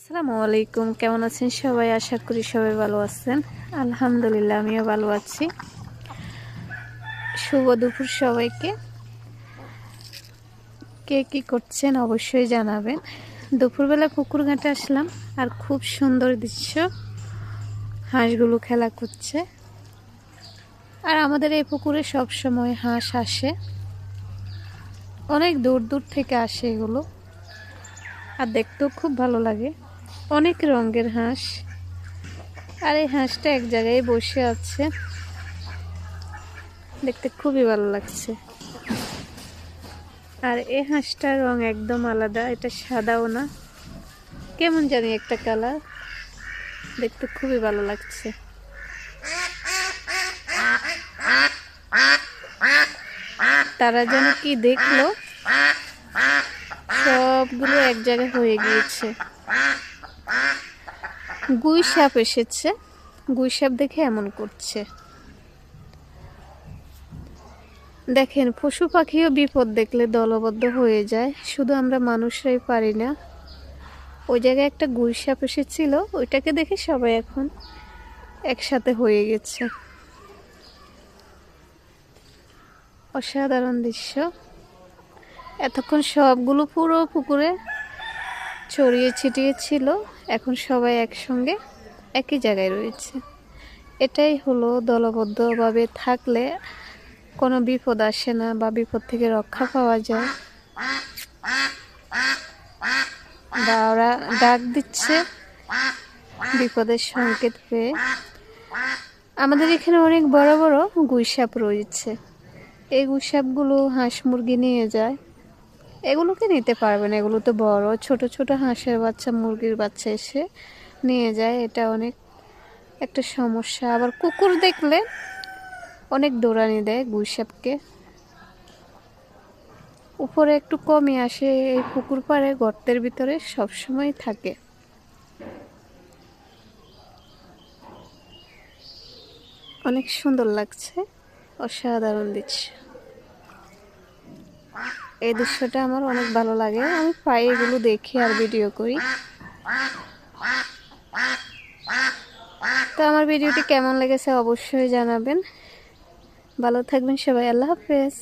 আসসালামু আলাইকুম, কেমন আছেন সবাই? আশা করি সবাই ভালো আছেন। আলহামদুলিল্লাহ, আমিও ভালো আছি। শুভ দুপুর সবাইকে। কে কি করছেন অবশ্যই জানাবেন। দুপুরবেলা পুকুর ঘাটে আসলাম, আর খুব সুন্দর দৃশ্য। হাঁসগুলো খেলা করছে, আর আমাদের এই পুকুরে সব সময় হাঁস আসে, অনেক দূর দূর থেকে আসে এগুলো, আর দেখতেও খুব ভালো লাগে। অনেক রঙের হাঁস, আর এই হাঁসটা এক জায়গায় বসে আছে, দেখতে খুবই ভালো লাগছে। আর এই হাঁসটার রং একদম আলাদা, এটা সাদাও না, কেমন জানি একটা কালার, দেখতে খুবই ভালো লাগছে। তারা যেন কি দেখলো, সবগুলো এক জায়গায় হয়ে গিয়েছে। গুই সাপ এসেছে, গুই সাপ দেখে এমন করছে। দেখেন, পশু পাখিও বিপদ দেখলে দলবদ্ধ হয়ে যায়, শুধু আমরা মানুষরাই পারি না। ওই জায়গায় একটা গুই সাপ এসেছিল, ওইটাকে দেখে সবাই এখন একসাথে হয়ে গেছে। অসাধারণ দৃশ্য। এতক্ষণ সবগুলো পুরো পুকুরে ছড়িয়ে ছিটিয়ে ছিল, এখন সবাই একসঙ্গে একই জায়গায় রয়েছে। এটাই হলো দলবদ্ধভাবে থাকলে কোনো বিপদ আসে না, বা বিপদ থেকে রক্ষা পাওয়া যায়। বা ওরা ডাক দিচ্ছে বিপদের সংকেত পেয়ে। আমাদের এখানে অনেক বড় বড় গুইসাপ রয়েছে। এই গুইসাপগুলো হাঁস মুরগি নিয়ে যায়, এগুলোকে নিতে পারবে না, এগুলো তো বড়। ছোট ছোট হাঁসের বাচ্চা, মুরগির বাচ্চা এসে নিয়ে যায়, এটা অনেক একটা সমস্যা। আবার কুকুর দেখলে অনেক দৌড়ানি দেয় গুইসাপকে। উপরে একটু কমই আসে, এই পুকুর পাড়ে গর্তের ভিতরে সবসময় থাকে। অনেক সুন্দর লাগছে, অসাধারণ দৃশ্য। এই দৃশ্যটা আমার অনেক ভালো লাগে, আমি প্রায় এগুলো দেখি আর ভিডিও করি। তো আমার ভিডিওটি কেমন লেগেছে অবশ্যই জানাবেন। ভালো থাকবেন সবাই, আল্লাহ হাফেজ।